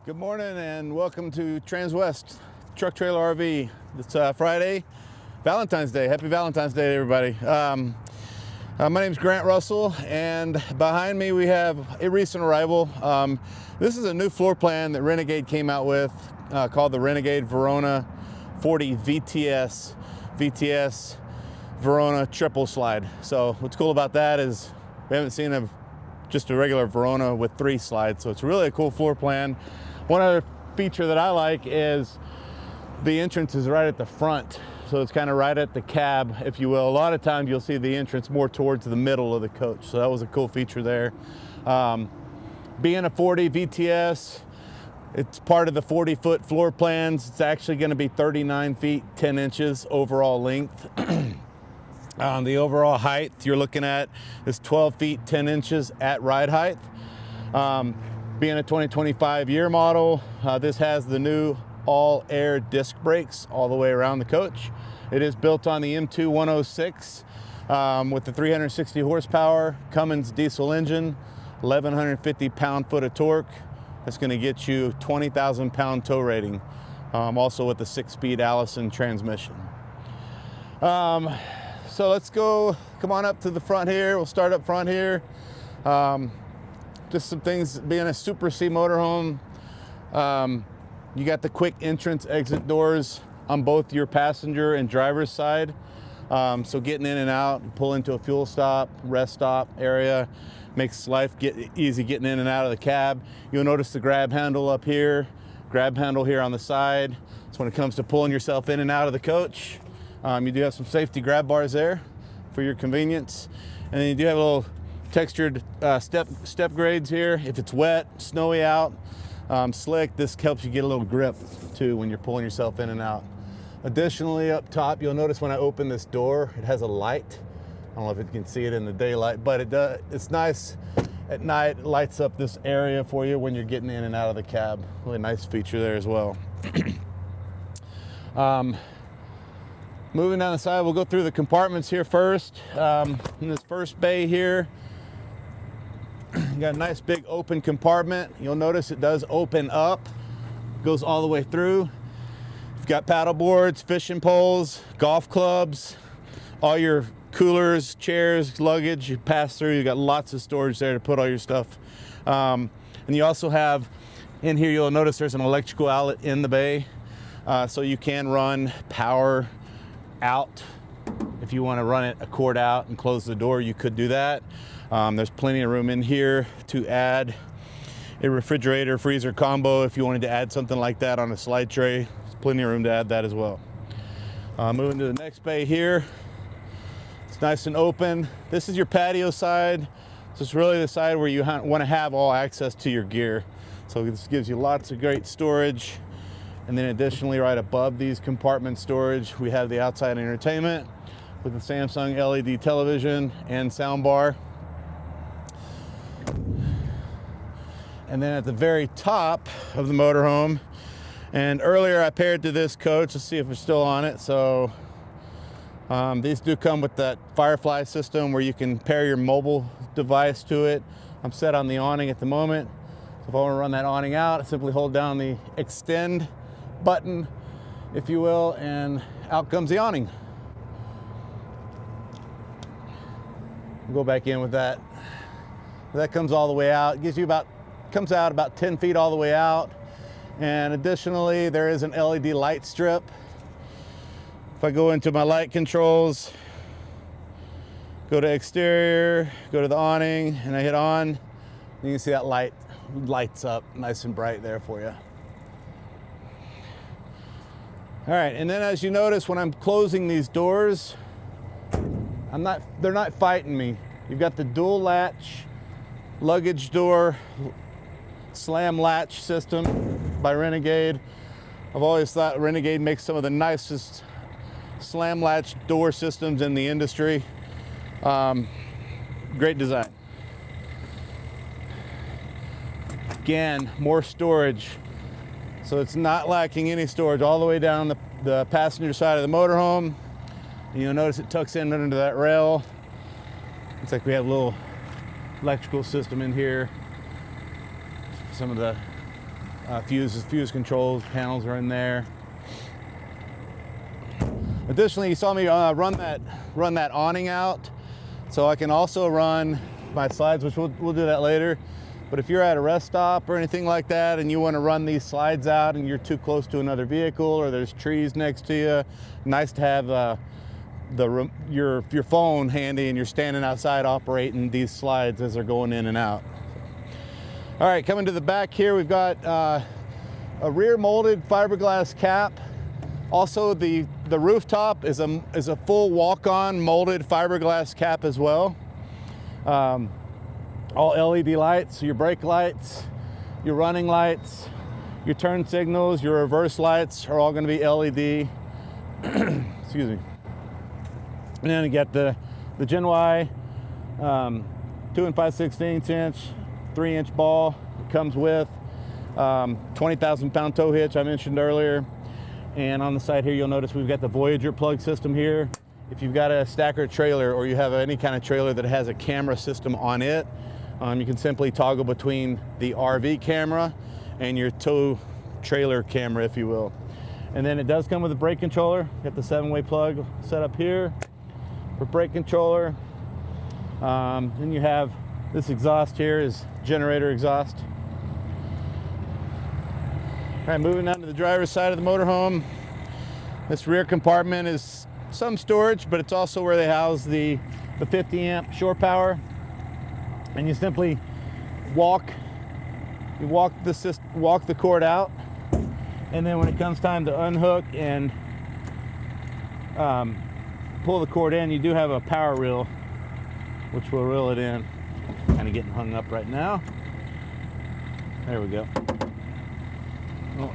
Good morning and welcome to Transwest Truck Trailer RV. It's Friday, Valentine's Day. Happy Valentine's Day, everybody. My name is Grant Russell, and behind me we have a recent arrival. This is a new floor plan that Renegade came out with called the Renegade Verona 40VTS. VTS Verona triple slide. So what's cool about that is we haven't seen just a regular Verona with 3 slides, so it's really a cool floor plan. One other feature that I like is the entrance is right at the front, so it's kind of right at the cab, if you will. A lot of times you'll see the entrance more towards the middle of the coach, so that was a cool feature there. Being a 40 VTS, it's part of the 40-foot floor plans. It's actually going to be 39 feet 10 inches overall length. The overall height you're looking at is 12 feet 10 inches at ride height. Being a 2025 year model, this has the new all-air disc brakes all the way around the coach. It is built on the M2 106 with the 360 horsepower Cummins diesel engine, 1,150 pound-foot of torque. That's going to get you 20,000 pound tow rating, also with the 6-speed Alison transmission. So let's go, come on up to the front here. We'll start up front here. Just some things, being a Super C motorhome, you got the quick entrance exit doors on both your passenger and driver's side. So getting in and out, pull into a fuel stop, rest stop area, makes life easy getting in and out of the cab. You'll notice the grab handle up here, grab handle here on the side. So when it comes to pulling yourself in and out of the coach, you do have some safety grab bars there for your convenience. And then you do have a little textured step grades here. If it's wet, snowy out, slick, this helps you get a little grip too when you're pulling yourself in and out. Additionally, up top, you'll notice when I open this door, it has a light. I don't know if you can see it in the daylight, but it's nice at night. It lights up this area for you when you're getting in and out of the cab. Really nice feature there as well. Moving down the side, we'll go through the compartments here first. In this first bay here, you got a nice big open compartment. You'll notice it does open up, goes all the way through. You've got paddle boards, fishing poles, golf clubs, all your coolers, chairs, luggage you pass through. You've got lots of storage there to put all your stuff. And you also have, in here you'll notice there's an electrical outlet in the bay. So you can run power out. If you want to run it a cord out and close the door, you could do that. There's plenty of room in here to add a refrigerator freezer combo if you wanted to add something like that on a slide tray. There's plenty of room to add that as well. Moving to the next bay here. It's nice and open. This is your patio side. This is really the side where you want to have all access to your gear. So this gives you lots of great storage. And then additionally, right above these compartment storage, we have the outside entertainment with the Samsung LED television and sound bar. And then at the very top of the motorhome, and earlier I paired to this coach, let's see if we're still on it. So these do come with that Firefly system where you can pair your mobile device to it. I'm set on the awning at the moment. So if I want to run that awning out, I simply hold down the extend button, if you will, and out comes the awning. Go back in with that. That comes all the way out. It gives you comes out about 10 feet all the way out. And additionally, there is an LED light strip. If I go into my light controls, go to exterior, go to the awning, and I hit on, you can see that light lights up nice and bright there for you. All right, and then as you notice, when I'm closing these doors, they're not fighting me. You've got the dual latch luggage door slam latch system by Renegade. I've always thought Renegade makes some of the nicest slam latch door systems in the industry. Great design. Again, more storage. So it's not lacking any storage all the way down the passenger side of the motorhome. And you'll notice it tucks in under that rail. Looks like we have a little electrical system in here. Some of the fuse controls panels are in there. Additionally, you saw me run that awning out, so I can also run my slides, which we'll do that later. But if you're at a rest stop or anything like that and you want to run these slides out and you're too close to another vehicle or there's trees next to you, nice to have your phone handy and you're standing outside operating these slides as they're going in and out. All right, coming to the back here, we've got a rear molded fiberglass cap. Also, the rooftop is a full walk-on molded fiberglass cap as well. All LED lights, your brake lights, your running lights, your turn signals, your reverse lights are all going to be LED. Excuse me. And then you get the Gen Y 2 5/16 inch 3-inch ball. It comes with 20,000 pound tow hitch I mentioned earlier. And on the side here, you'll notice we've got the Voyager plug system here. If you've got a stacker trailer or you have any kind of trailer that has a camera system on it, you can simply toggle between the RV camera and your tow trailer camera, if you will. And then it does come with a brake controller. Got the 7-way plug set up here for brake controller. Then you have this exhaust here is generator exhaust. All right, moving down to the driver's side of the motorhome. This rear compartment is some storage, but it's also where they house the 50 amp shore power. And you simply walk the cord out, and then when it comes time to unhook and pull the cord in, you do have a power reel, which will reel it in. Kind of getting hung up right now. There we go. Well,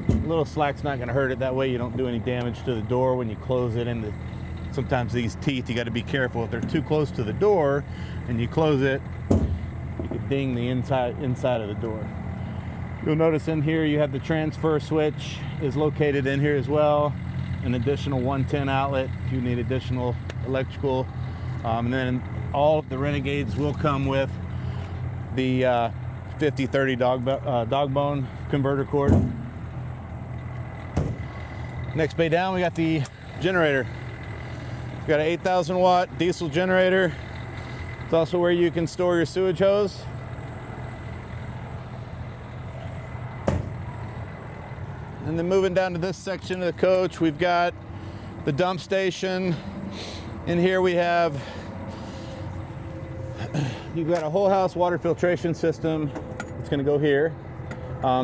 a little slack's not going to hurt it. That way you don't do any damage to the door when you close it. And sometimes these teeth, you got to be careful. If they're too close to the door and you close it, you could ding the inside of the door. You'll notice in here you have the transfer switch is located in here as well. An additional 110 outlet if you need additional electrical. And then all of the Renegades will come with the 50/30 dog bone converter cord. Next bay down, we got the generator. We got an 8,000 watt diesel generator. It's also where you can store your sewage hose. And then moving down to this section of the coach, we've got the dump station. In here we have, you've got a whole house water filtration system. It's going to go here.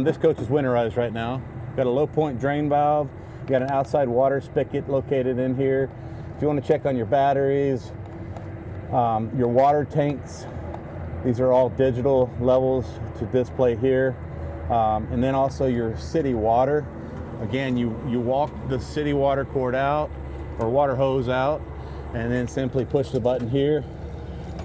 This coach is winterized right now. Got a low point drain valve. You got an outside water spigot located in here. If you want to check on your batteries, your water tanks, these are all digital levels to display here. And then also your city water. Again, you walk the city water cord out or water hose out, and then simply push the button here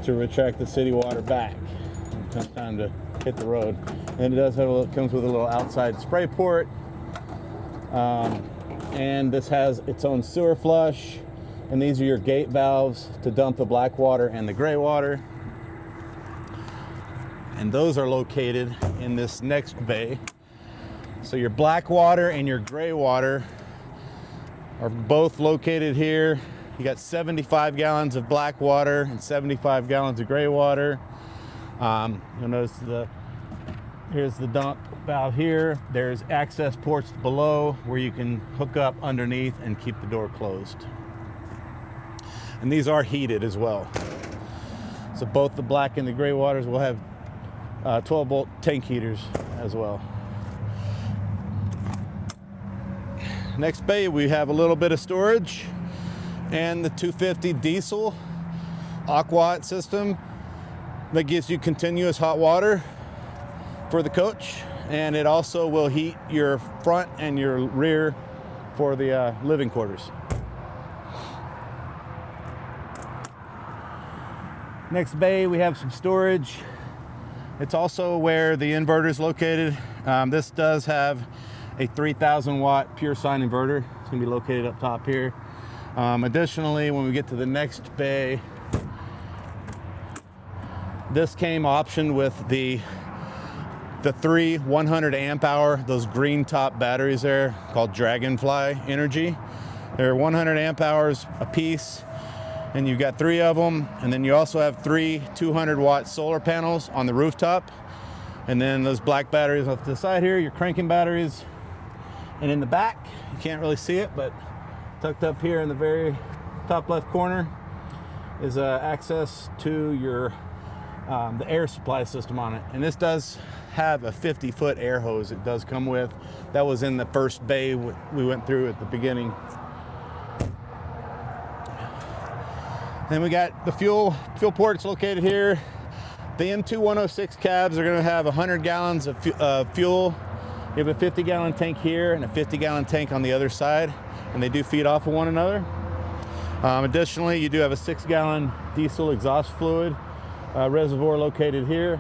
to retract the city water back. It comes time to hit the road. And it comes with a little outside spray port. And this has its own sewer flush. And these are your gate valves to dump the black water and the gray water. And those are located in this next bay. So your black water and your gray water are both located here. You got 75 gallons of black water and 75 gallons of gray water. You'll notice here's the dump valve here. There's access ports below where you can hook up underneath and keep the door closed. And these are heated as well. So both the black and the gray waters will have 12-volt tank heaters as well. Next bay, we have a little bit of storage and the 250 diesel aqua system that gives you continuous hot water for the coach, and it also will heat your front and your rear for the living quarters. Next bay, we have some storage. It's also where the inverter is located. This does have a 3,000 watt pure sine inverter. It's gonna be located up top here. Additionally, when we get to the next bay, this came optioned with the the 3 100 amp hour, those green top batteries there called Dragonfly Energy. They're 100 amp hours a piece, and you've got 3 of them. And then you also have 3 200 watt solar panels on the rooftop. And then those black batteries off to the side here, your cranking batteries. And in the back, you can't really see it, but tucked up here in the very top left corner is access to your the air supply system on it. And this does have a 50-foot air hose it does come with. That was in the first bay we went through at the beginning. Then we got the fuel ports located here. The M2 106 cabs are going to have 100 gallons of fuel. You have a 50-gallon tank here and a 50-gallon tank on the other side, and they do feed off of one another. Additionally, you do have a 6-gallon diesel exhaust fluid reservoir located here.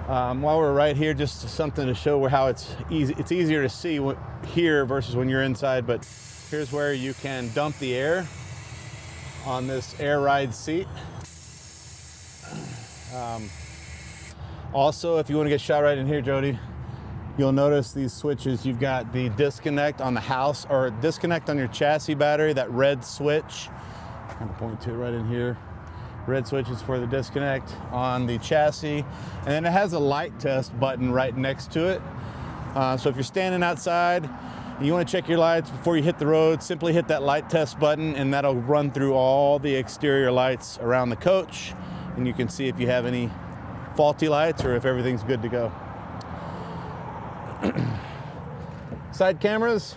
While we're right here, just something to show how it's easier to see here versus when you're inside, but here's where you can dump the air on this air ride seat. Also, if you want to get shot right in here, Jody, you'll notice these switches. You've got the disconnect on the house, or disconnect on your chassis battery, that red switch. I'm going to point to it right in here. Red switch is for the disconnect on the chassis. And then it has a light test button right next to it. So if you're standing outside and you want to check your lights before you hit the road, simply hit that light test button, and that'll run through all the exterior lights around the coach. And you can see if you have any faulty lights or if everything's good to go. Side cameras.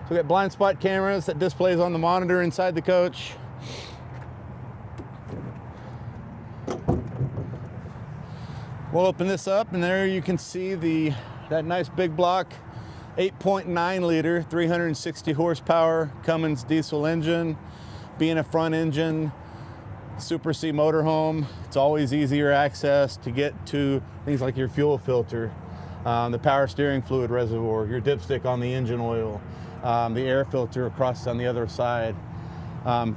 So we got blind spot cameras that displays on the monitor inside the coach. We'll open this up, and there you can see that nice big block 8.9 liter 360 horsepower Cummins diesel engine. Being a front engine Super C motorhome, it's always easier access to get to things like your fuel filter, the power steering fluid reservoir, your dipstick on the engine oil, the air filter across on the other side,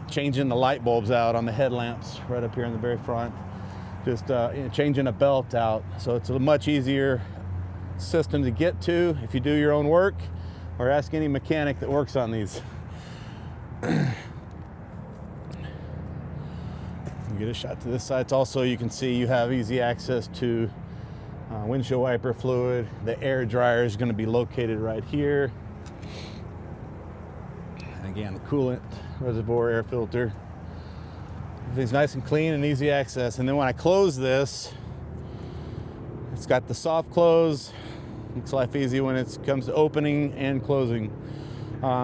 changing the light bulbs out on the headlamps right up here in the very front, just changing a belt out. So it's a much easier system to get to if you do your own work or ask any mechanic that works on these. Get a shot to this side. It's also, you can see you have easy access to windshield wiper fluid. The air dryer is going to be located right here. And again, the coolant reservoir, air filter. Everything's nice and clean and easy access. And then when I close this, it's got the soft close. Makes life easy when it comes to opening and closing.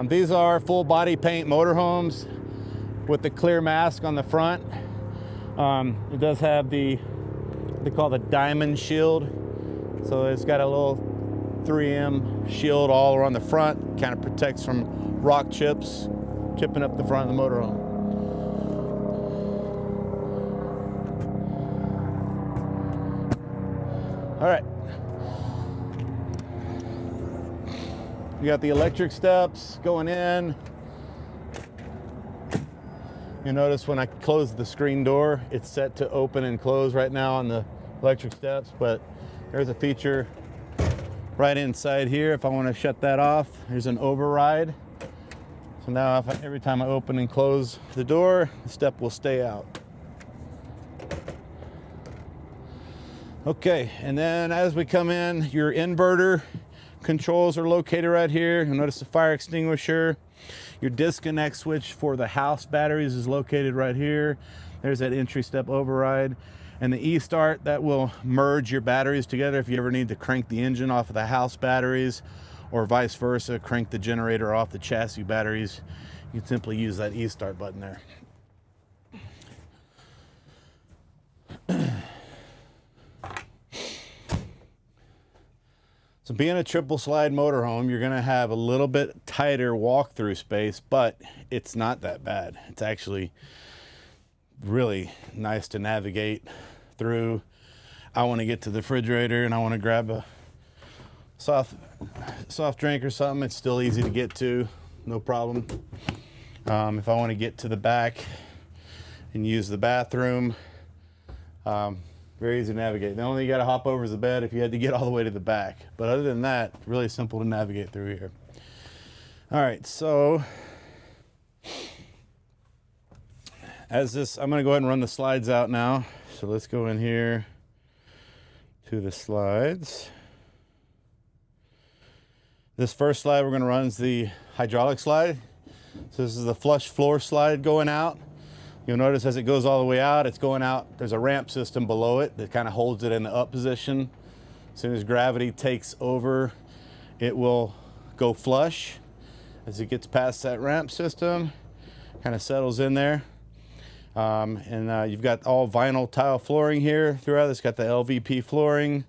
These are full body paint motorhomes with the clear mask on the front. It does have they call the diamond shield. So it's got a little 3M shield all around the front, kind of protects from rock chips chipping up the front of the motorhome. All right. You got the electric steps going in. You notice when I close the screen door, it's set to open and close right now on the electric steps, but there's a feature right inside here. If I want to shut that off, there's an override. So now every time I open and close the door, the step will stay out. Okay, and then as we come in, your inverter controls are located right here. You'll notice the fire extinguisher. Your disconnect switch for the house batteries is located right here. There's that entry step override. And the e-start, that will merge your batteries together if you ever need to crank the engine off of the house batteries, or vice versa, crank the generator off the chassis batteries. You can simply use that e-start button there. So being a triple slide motorhome, you're gonna have a little bit tighter walk-through space, but it's not that bad. It's actually really nice to navigate through. I wanna get to the refrigerator and I wanna grab a soft drink or something. It's still easy to get to, no problem. If I wanna get to the back and use the bathroom, Very easy to navigate. The only thing you got to hop over is the bed if you had to get all the way to the back. But other than that, really simple to navigate through here. All right, so as this, I'm going to go ahead and run the slides out now. So let's go in here to the slides. This first slide we're going to run is the hydraulic slide. So this is the flush floor slide going out. You'll notice as it goes all the way out, it's going out. There's a ramp system below it that kind of holds it in the up position. As soon as gravity takes over, it will go flush. As it gets past that ramp system, kind of settles in there. You've got all vinyl tile flooring here throughout. It's got the LVP flooring.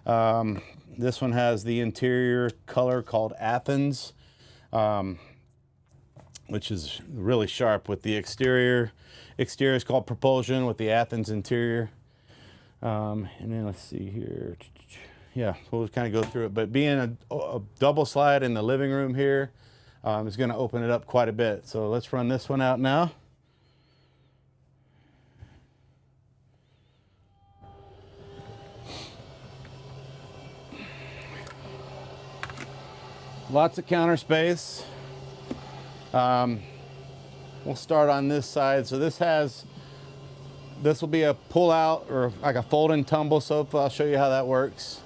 This one has the interior color called Athens, which is really sharp with the exterior. Exterior is called Propulsion with the Athens interior. And then let's see here. Yeah, we'll kind of go through it. But being a double slide in the living room here is going to open it up quite a bit. So let's run this one out now. Lots of counter space. We'll start on this side. So this will be a pull out or like a fold and tumble sofa. I'll show you how that works.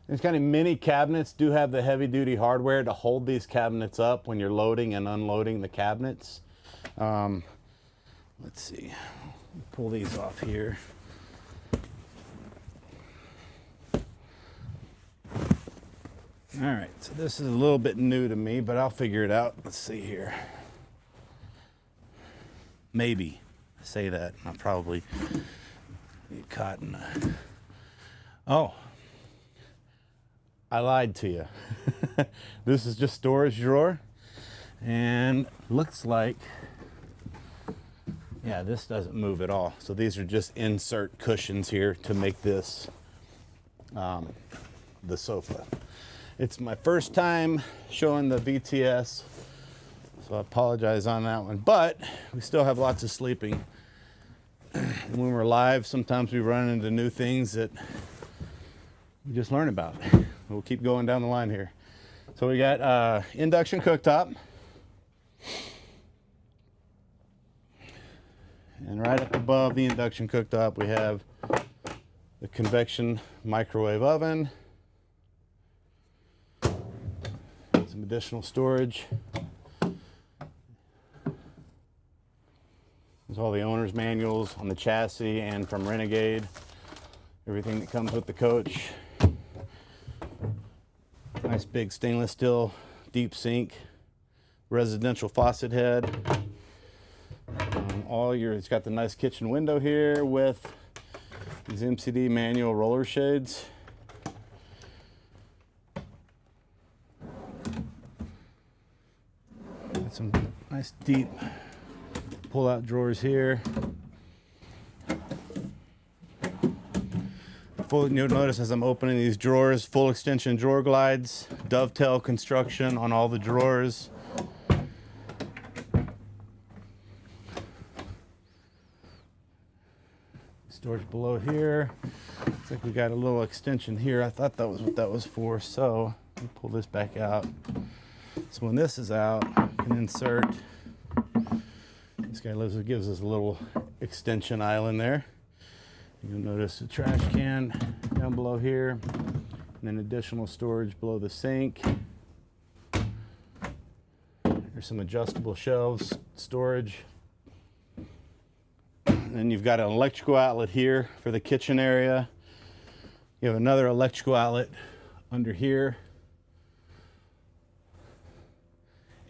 These kind of mini cabinets do have the heavy duty hardware to hold these cabinets up when you're loading and unloading the cabinets. Let's see, pull these off here. All right, so this is a little bit new to me, but I'll figure it out. Let's see here. Maybe I say that. I'll probably get caught in a... Oh, I lied to you. This is just storage drawer, and looks like, yeah, this doesn't move at all. So these are just insert cushions here to make this the sofa. It's my first time showing the VTS, so I apologize on that one, but we still have lots of sleeping. When we're live, sometimes we run into new things that we just learn about. We'll keep going down the line here. So we got induction cooktop. And right up above the induction cooktop, we have the convection microwave oven. Some additional storage. There's all the owner's manuals on the chassis and from Renegade. Everything that comes with the coach. Nice big stainless steel deep sink. Residential faucet head. It's got the nice kitchen window here with these MCD manual roller shades. Some nice deep pull-out drawers here. You'll notice as I'm opening these drawers, full extension drawer glides, dovetail construction on all the drawers. Storage below here. Looks like we got a little extension here. I thought that was what that was for, so let me pull this back out. So when this is out, you can insert, this guy gives us a little extension island there. You'll notice a trash can down below here, and then additional storage below the sink. There's some adjustable shelves, storage. And then you've got an electrical outlet here for the kitchen area. You have another electrical outlet under here.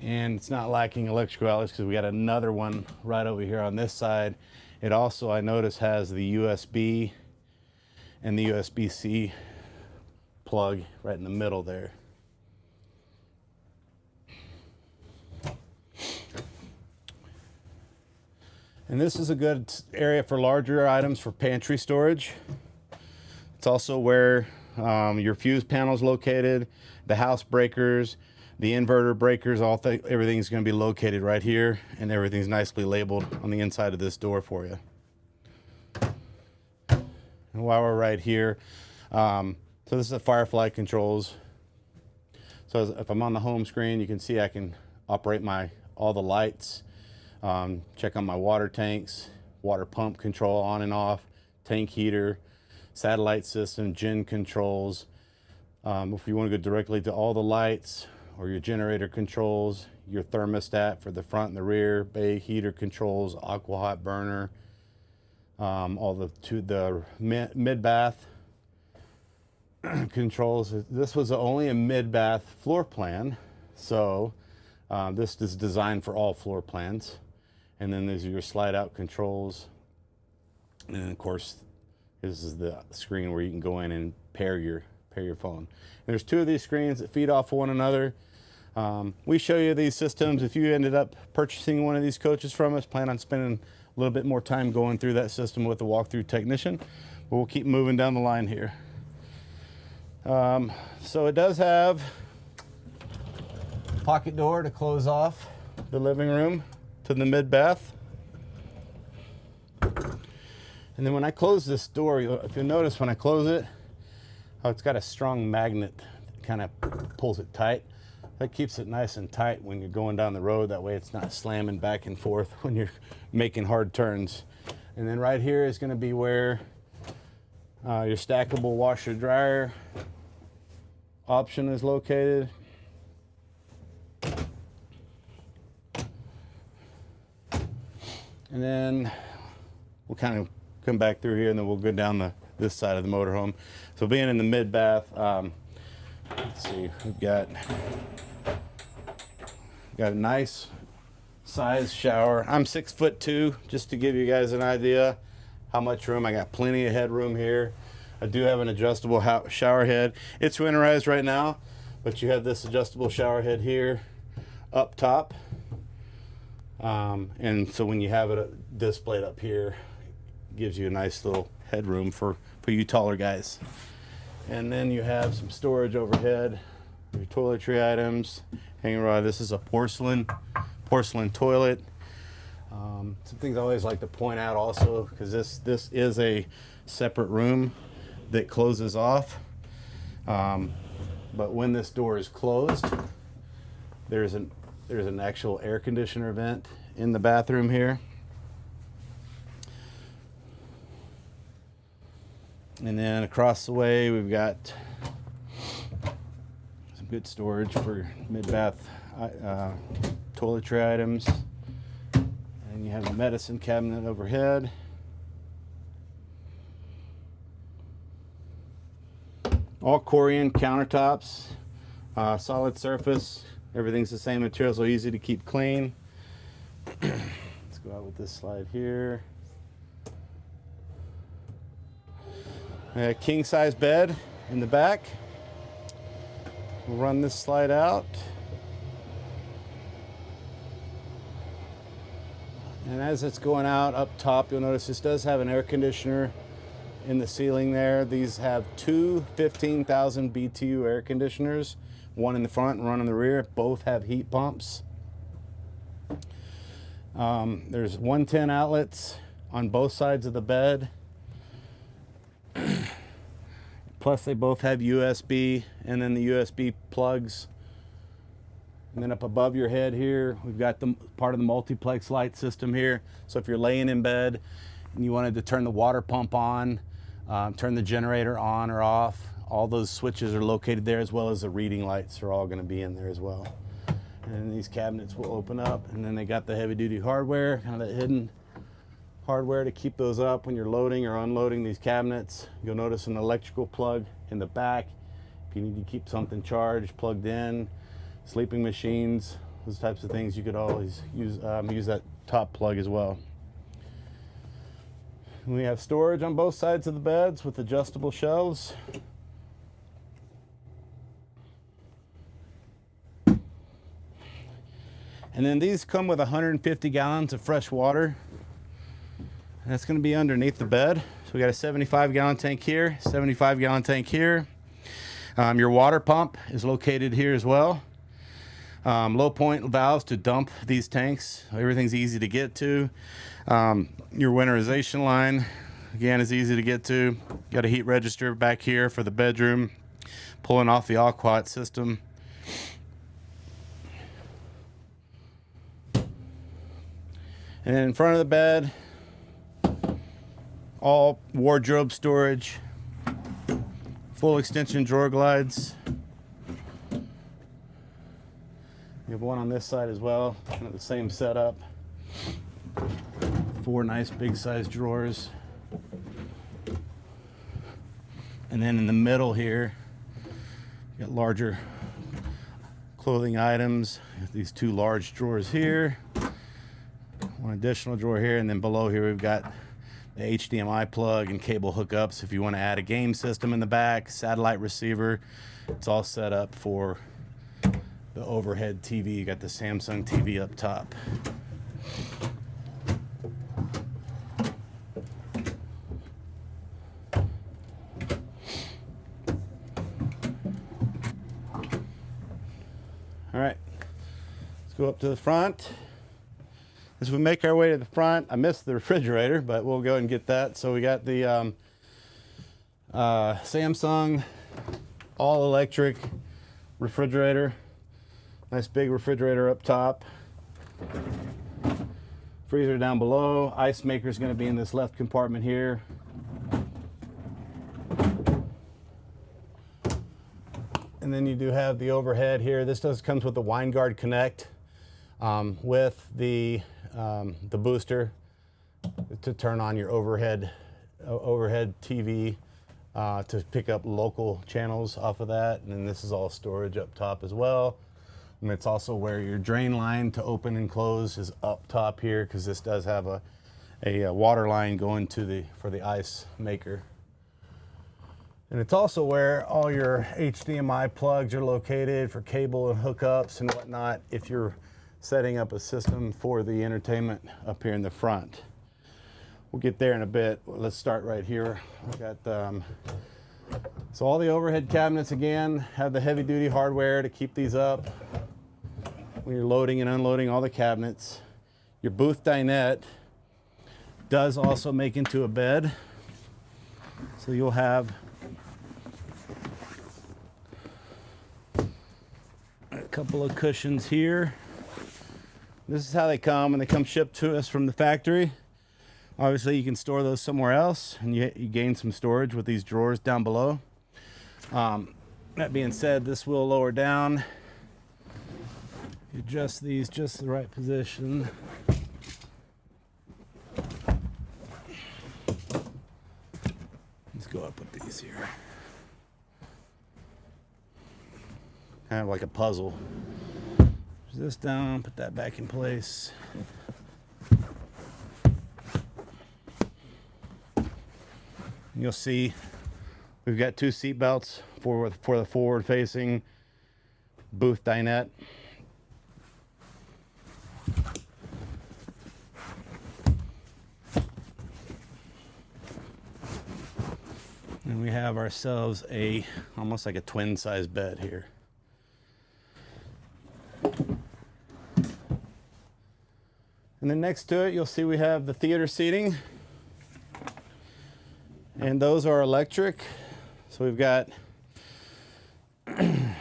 And it's not lacking electrical outlets because we got another one right over here on this side. It also, I notice, has the USB and the USB-C plug right in the middle there. And this is a good area for larger items for pantry storage. It's also where your fuse panel is located, the house breakers, The inverter breakers, everything's going to be located right here, and everything's nicely labeled on the inside of this door for you. And while we're right here, so this is the Firefly controls. So if I'm on the home screen, you can see I can operate all the lights, check on my water tanks, water pump control on and off, tank heater, satellite system, gen controls. If you want to go directly to all the lights, or your generator controls, your thermostat for the front and the rear, bay heater controls, aqua hot burner, all the mid-bath controls. This was only a mid-bath floor plan, so this is designed for all floor plans. And then these are your slide-out controls, and then of course this is the screen where you can go in and pair your phone. And there's two of these screens that feed off one another. We show you these systems. If you ended up purchasing one of these coaches from us, plan on spending a little bit more time going through that system with the walkthrough technician, but we'll keep moving down the line here. So it does have a pocket door to close off the living room to the mid-bath. And then when I close this door, if you'll notice when I close it, it's got a strong magnet that kind of pulls it tight. That keeps it nice and tight when you're going down the road. That way it's not slamming back and forth when you're making hard turns. And then right here is going to be where your stackable washer dryer option is located. And then we'll kind of come back through here, and then we'll go down this side of the motorhome. So being in the mid-bath, let's see, we've got a nice size shower. I'm 6'2", just to give you guys an idea how much room. I got plenty of headroom here. I do have an adjustable shower head. It's winterized right now, but you have this adjustable shower head here up top. And so when you have it displayed up here, it gives you a nice little headroom for you taller guys. And then you have some storage overhead, your toiletry items, hanging rod. This is a porcelain toilet. Some things I always like to point out also, because this is a separate room that closes off. But when this door is closed, there's an actual air conditioner vent in the bathroom here. And then across the way, we've got some good storage for mid-bath toiletry items. And you have a medicine cabinet overhead. All Corian countertops, solid surface. Everything's the same material, so easy to keep clean. Let's go out with this slide here. A king size bed in the back. We'll run this slide out. And as it's going out up top, you'll notice this does have an air conditioner in the ceiling there. These have two 15,000 BTU air conditioners, one in the front and one in the rear. Both have heat pumps. There's 110 outlets on both sides of the bed. Plus they both have USB, and then the USB plugs. And then up above your head here, we've got the part of the multiplex light system here. So if you're laying in bed and you wanted to turn the water pump on, turn the generator on or off, all those switches are located there, as well as the reading lights are all going to be in there as well. And these cabinets will open up, and then they got the heavy duty hardware, kind of the hidden hardware to keep those up when you're loading or unloading these cabinets. You'll notice an electrical plug in the back if you need to keep something charged, plugged in, sleeping machines, those types of things. You could always use that top plug as well. And we have storage on both sides of the beds with adjustable shelves. And then these come with 150 gallons of fresh water. And that's going to be underneath the bed. So we got a 75-gallon tank here, 75-gallon tank here. Your water pump is located here as well. Low point valves to dump these tanks. Everything's easy to get to. Your winterization line, again, is easy to get to. Got a heat register back here for the bedroom, pulling off the aquat system. And then in front of the bed, all wardrobe storage, full extension drawer glides. You have one on this side as well, kind of the same setup. 4 nice big size drawers. And then in the middle here, you got larger clothing items. You have these 2 large drawers here, one additional drawer here, and then below here we've got the HDMI plug and cable hookups if you want to add a game system in the back, satellite receiver. It's all set up for the overhead TV. You got the Samsung TV up top. All right, let's go up to the front. As we make our way to the front, I missed the refrigerator, but we'll go and get that. So we got the Samsung all-electric refrigerator. Nice big refrigerator up top. Freezer down below. Ice maker is going to be in this left compartment here. And then you do have the overhead here. This comes with the WineGuard Connect with the booster to turn on your overhead TV to pick up local channels off of that. And then this is all storage up top as well. And it's also where your drain line to open and close is up top here, because this does have a water line going to for the ice maker. And it's also where all your HDMI plugs are located for cable and hookups and whatnot if you're setting up a system for the entertainment up here in the front. We'll get there in a bit. Let's start right here. We got so all the overhead cabinets again have the heavy duty hardware to keep these up when you're loading and unloading all the cabinets. Your booth dinette does also make into a bed, so you'll have a couple of cushions here. This is how they come, and they come shipped to us from the factory. Obviously you can store those somewhere else, and you gain some storage with these drawers down below. That being said, this will lower down. You adjust these just the right position. Let's go up with these here. Kind of like a puzzle. Push this down, put that back in place. You'll see we've got 2 seat belts for the forward facing booth dinette. And we have ourselves almost like a twin size bed here. And then next to it, you'll see we have the theater seating. And those are electric. So we've got a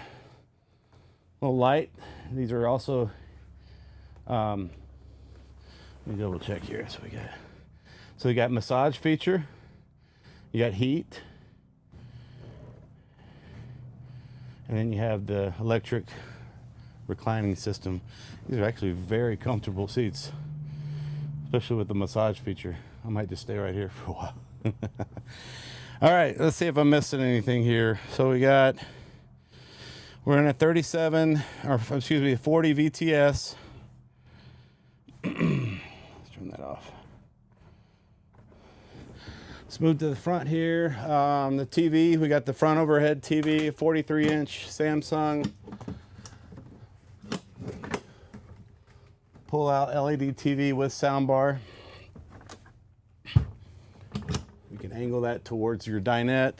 little light. These are also, let me double check here. So we got massage feature. You got heat. And then you have the electric reclining system. These are actually very comfortable seats, especially with the massage feature. I might just stay right here for a while. All right, let's see if I'm missing anything here. So we're in a 40 VTS. Let's turn that off. Let's move to the front here. The TV, we got the front overhead TV, 43-inch Samsung. Pull out LED TV with soundbar. We can angle that towards your dinette.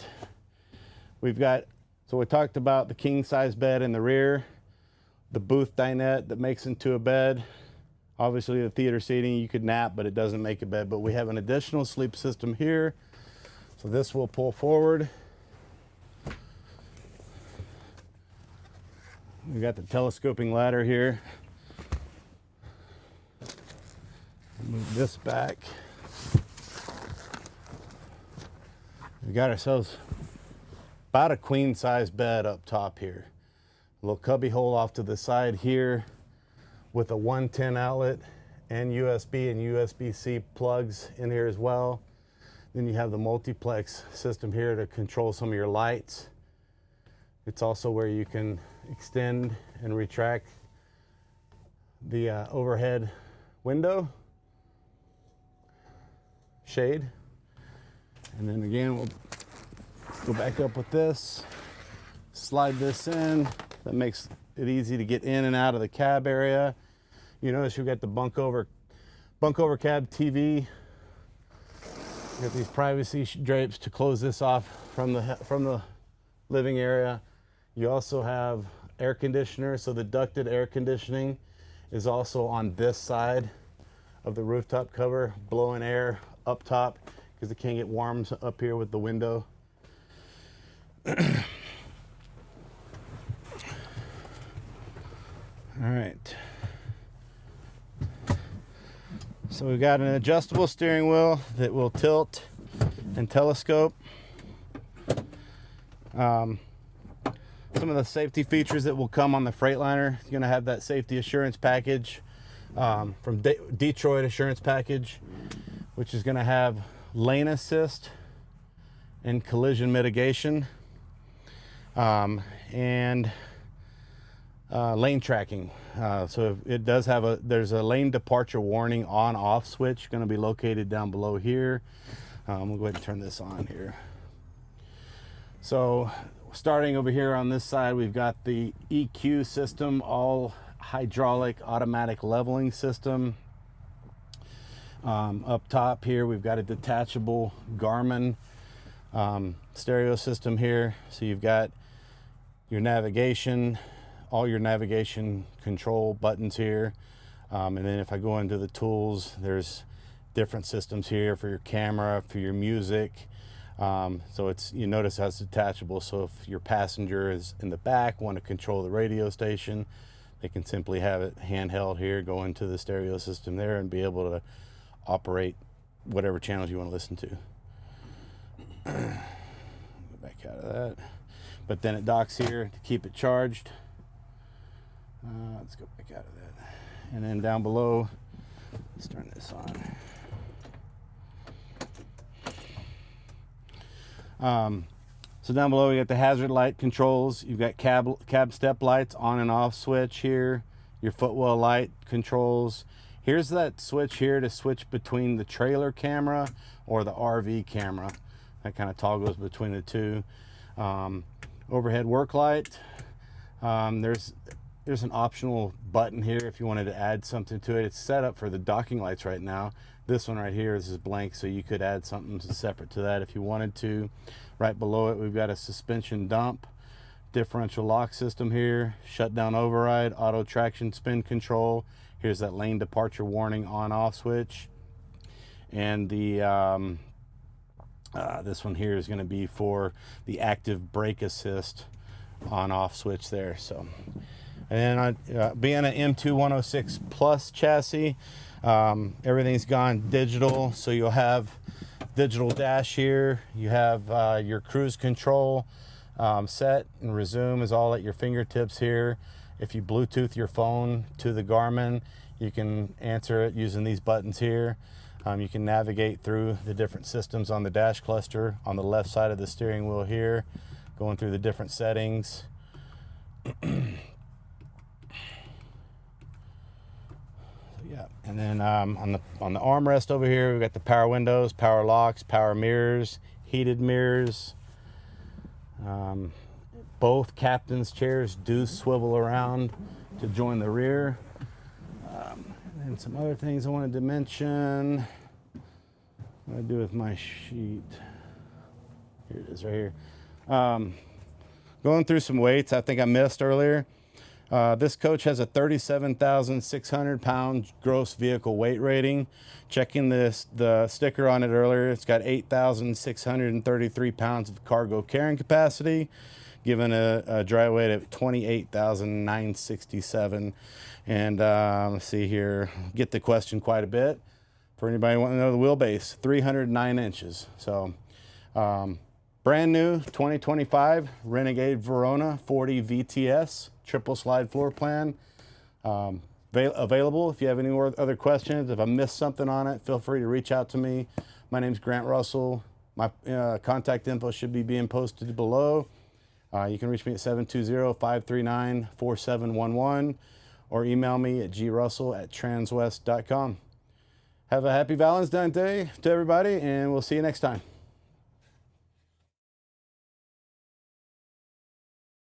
So we talked about the king size bed in the rear. the booth dinette that makes into a bed. Obviously the theater seating, you could nap, but it doesn't make a bed. But we have an additional sleep system here. So this will pull forward. We got the telescoping ladder here. Move this back. We got ourselves about a queen size bed up top here. A little cubby hole off to the side here with a 110 outlet and USB and USB-C plugs in here as well. Then you have the multiplex system here to control some of your lights. It's also where you can extend and retract the overhead window shade. And then again, we'll go back up with this, slide this in. That makes it easy to get in and out of the cab area. You notice you've got the bunk over cab TV. You got these privacy drapes to close this off from the living area. You also have air conditioner, so the ducted air conditioning is also on this side of the rooftop cover, blowing air up top because it can't get warm up here with the window. All right. So we've got an adjustable steering wheel that will tilt and telescope. Some of the safety features that will come on the Freightliner, you're going to have that safety assurance package from Detroit Assurance Package, which is going to have lane assist and collision mitigation, and lane tracking. So it does have there's a lane departure warning on-off switch going to be located down below here. We'll go ahead and turn this on here. So starting over here on this side, we've got the EQ system, all hydraulic automatic leveling system. Up top here, we've got a detachable Garmin stereo system here. So you've got your navigation, all your navigation control buttons here. And then if I go into the tools, there's different systems here for your camera, for your music. So you notice how it's detachable. So if your passenger is in the back, want to control the radio station, they can simply have it handheld here, go into the stereo system there and be able to operate whatever channels you want to listen to. Go back out of that. But then it docks here to keep it charged. Let's go back out of that. And then down below, let's turn this on. So down below, we got the hazard light controls. You've got cab step lights on and off switch here. Your footwell light controls. Here's that switch here to switch between the trailer camera or the RV camera. That kind of toggles between the two. Overhead work light. There's an optional button here if you wanted to add something to it. It's set up for the docking lights right now. This one right here is blank, so you could add something separate to that if you wanted to. Right below it, we've got a suspension dump, differential lock system here, shutdown override, auto traction spin control. Here's that lane departure warning on-off switch. And the this one here is going to be for the active brake assist on-off switch there. So, and being an M2 106 Plus chassis, everything's gone digital. So you'll have digital dash here. You have your cruise control set and resume is all at your fingertips here. If you Bluetooth your phone to the Garmin, you can answer it using these buttons here. You can navigate through the different systems on the dash cluster on the left side of the steering wheel here, going through the different settings. Yeah, and then on the armrest over here, we've got the power windows, power locks, power mirrors, heated mirrors. Both captain's chairs do swivel around to join the rear. And some other things I wanted to mention. What do I do with my sheet? Here it is right here. Going through some weights I think I missed earlier. This coach has a 37,600 pound gross vehicle weight rating. Checking the sticker on it earlier, it's got 8,633 pounds of cargo carrying capacity, given a dry weight of 28,967. And let's see here, get the question quite a bit. For anybody wanting to know the wheelbase, 309 inches. So brand new 2025 Renegade Verona 40VTS, triple slide floor plan. Available. If you have any more other questions, if I missed something on it, feel free to reach out to me. My name's Grant Russell. My contact info should be being posted below. You can reach me at 720-539-4711 or email me at grussell@transwest.com. Have a happy Valentine's Day to everybody, and we'll see you next time.